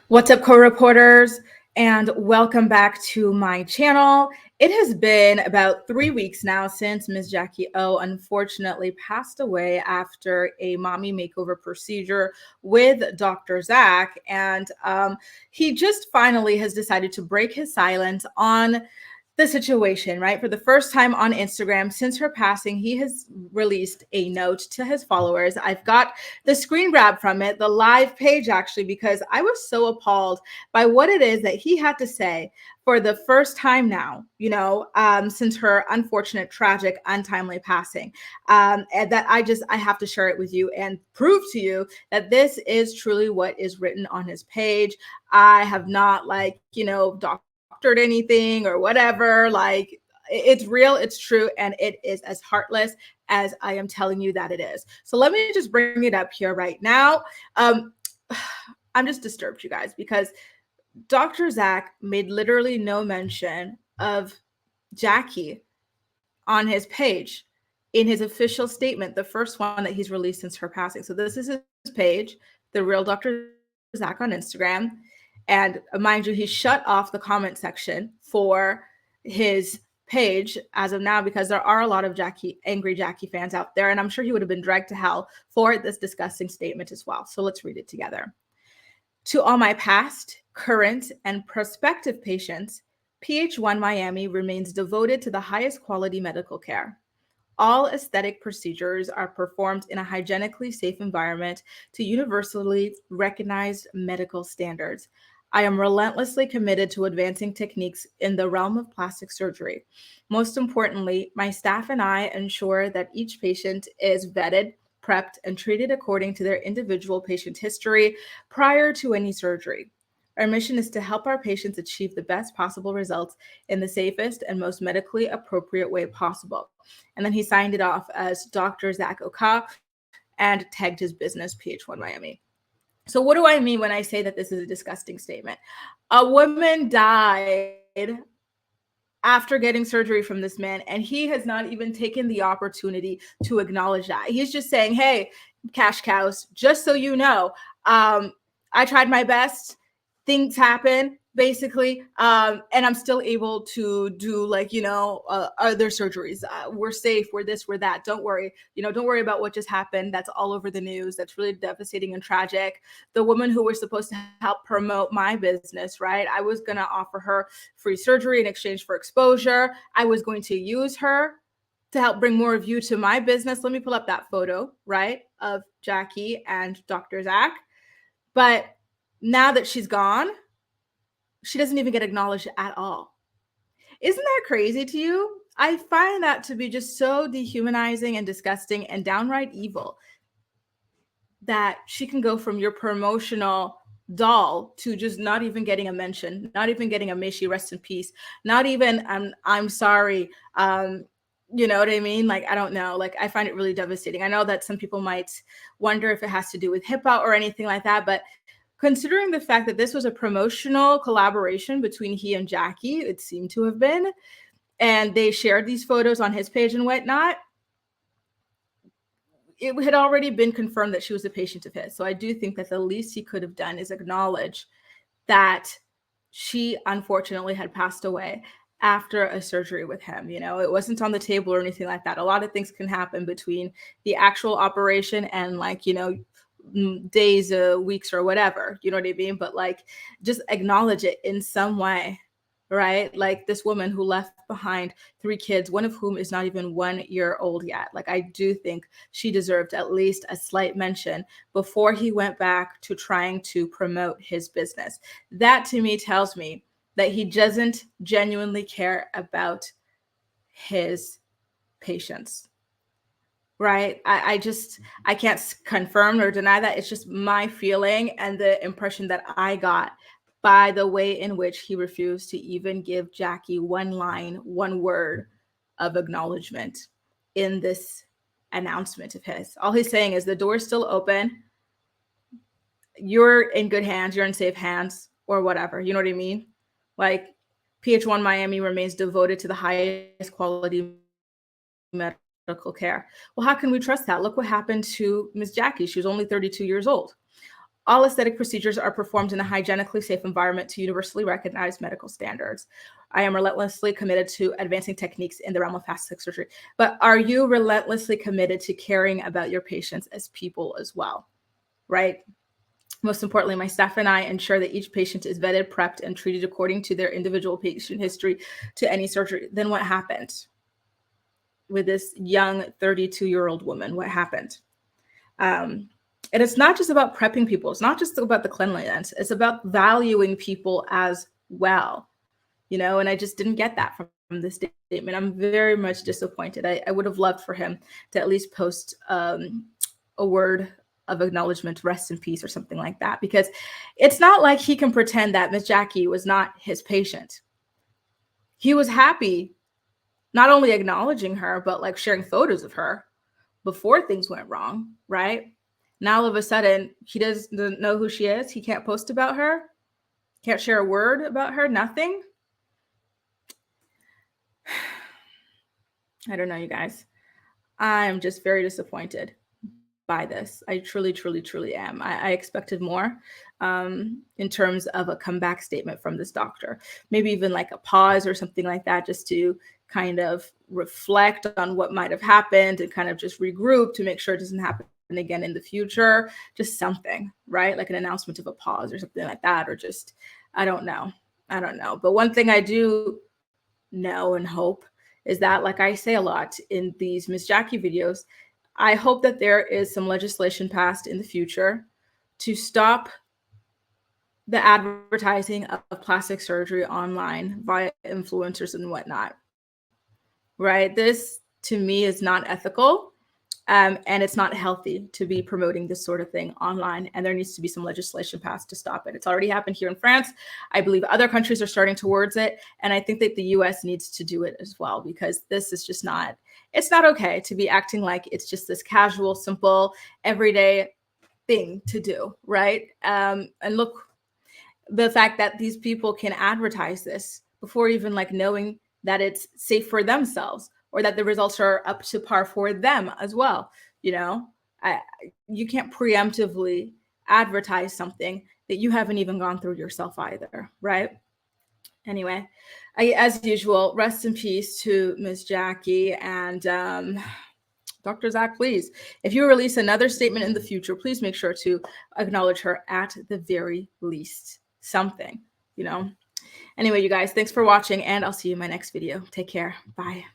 What's up, co-reporters, and welcome back to my channel. It has been about 3 weeks now since Ms. Jacky Oh unfortunately passed away after a mommy makeover procedure with Dr. Zach, and he just finally has decided to break his silence on the situation, right? For the first time on Instagram since her passing, he has released a note to his followers. I've got the screen grab from it, the live page actually, because I was so appalled by what it is that he had to say for the first time now, since her unfortunate, tragic, untimely passing. And that I have to share it with you and prove to you that this is truly what is written on his page. I have not doctored anything or whatever. Like, it's real, it's true, and it is as heartless as I am telling you that it is. So let me just bring it up here right now. I'm just disturbed, you guys, because Dr. Zach made literally no mention of Jacky on his page in his official statement, the first one that he's released since her passing. So this is his page, the real Dr. Zach on Instagram. And mind you, he shut off the comment section for his page as of now because there are a lot of angry Jacky fans out there. And I'm sure he would have been dragged to hell for this disgusting statement as well. So let's read it together. To all my past, current, and prospective patients, PH1 Miami remains devoted to the highest quality medical care. All aesthetic procedures are performed in a hygienically safe environment to universally recognized medical standards. I am relentlessly committed to advancing techniques in the realm of plastic surgery. Most importantly, my staff and I ensure that each patient is vetted, prepped, and treated according to their individual patient history prior to any surgery. Our mission is to help our patients achieve the best possible results in the safest and most medically appropriate way possible. And then he signed it off as Dr. Jacky Oh and tagged his business, PH1 Miami. So what do I mean when I say that this is a disgusting statement? A woman died after getting surgery from this man, and he has not even taken the opportunity to acknowledge that. He's just saying, hey, cash cows, just so you know, I tried my best. Things happen, basically, and I'm still able to do other surgeries. We're safe, we're this, we're that. Don't worry, don't worry about what just happened. That's all over the news. That's really devastating and tragic. The woman who was supposed to help promote my business, right? I was going to offer her free surgery in exchange for exposure. I was going to use her to help bring more of you to my business. Let me pull up that photo, right, of Jacky and Dr. Zach. But now that she's gone, she doesn't even get acknowledged at all. Isn't that crazy to you? I find that to be just so dehumanizing and disgusting and downright evil that she can go from your promotional doll to just not even getting a mention, not even getting a may she rest in peace, not even I'm sorry. You know what I mean? Like, I don't know. Like, I find it really devastating. I know that some people might wonder if it has to do with HIPAA or anything like that, but considering the fact that this was a promotional collaboration between he and Jacky, it seemed to have been, and they shared these photos on his page and whatnot, it had already been confirmed that she was a patient of his. So I do think that the least he could have done is acknowledge that she unfortunately had passed away after a surgery with him. It wasn't on the table or anything like that. A lot of things can happen between the actual operation and days, weeks, or whatever, you know what I mean? But just acknowledge it in some way, right? Like this woman who left behind 3 kids, one of whom is not even 1 year old yet. Like, I do think she deserved at least a slight mention before he went back to trying to promote his business. That to me tells me that he doesn't genuinely care about his patients. Right. I can't confirm or deny that. It's just my feeling and the impression that I got by the way in which he refused to even give Jacky one line, one word of acknowledgement in this announcement of his. All he's saying is the door's still open. You're in good hands. You're in safe hands, or whatever. You know what I mean? Like, PH1 Miami remains devoted to the highest quality medical care. Well, how can we trust that? Look what happened to Miss Jacky. She was only 32 years old. All aesthetic procedures are performed in a hygienically safe environment to universally recognized medical standards. I am relentlessly committed to advancing techniques in the realm of plastic surgery. But are you relentlessly committed to caring about your patients as people as well? Right? Most importantly, my staff and I ensure that each patient is vetted, prepped, and treated according to their individual patient history to any surgery. Then what happened with this young 32-year-old woman? What happened? And it's not just about prepping people. It's not just about the cleanliness. It's about valuing people as well, and I just didn't get that from this statement. I'm very much disappointed. I would have loved for him to at least post a word of acknowledgement, rest in peace, or something like that, because it's not like he can pretend that Miss Jacky was not his patient. He was happy not only acknowledging her, but like sharing photos of her before things went wrong, right? Now all of a sudden he doesn't know who she is. He can't post about her, can't share a word about her, nothing. I don't know, you guys. I'm just very disappointed by this. I truly, truly, truly am. I expected more in terms of a comeback statement from this doctor. Maybe even like a pause or something like that, just to kind of reflect on what might have happened and kind of just regroup to make sure it doesn't happen again in the future. Just something, right? Like an announcement of a pause or something like that, or just, I don't know. But one thing I do know and hope is that, like I say a lot in these Miss Jacky videos, I hope that there is some legislation passed in the future to stop the advertising of plastic surgery online via influencers and whatnot, right? This, to me, is not ethical. And it's not healthy to be promoting this sort of thing online. And there needs to be some legislation passed to stop it. It's already happened here in France. I believe other countries are starting towards it. And I think that the US needs to do it as well, because this is just not, it's not okay to be acting like it's just this casual, simple, everyday thing to do, right? And look, the fact that these people can advertise this before even like knowing that it's safe for themselves, or that the results are up to par for them as well. You can't preemptively advertise something that you haven't even gone through yourself either, right? Anyway, as usual, rest in peace to Miss Jacky. And Dr. Zach, please, if you release another statement in the future, please make sure to acknowledge her at the very least. Something. Anyway, you guys, thanks for watching, and I'll see you in my next video. Take care. Bye.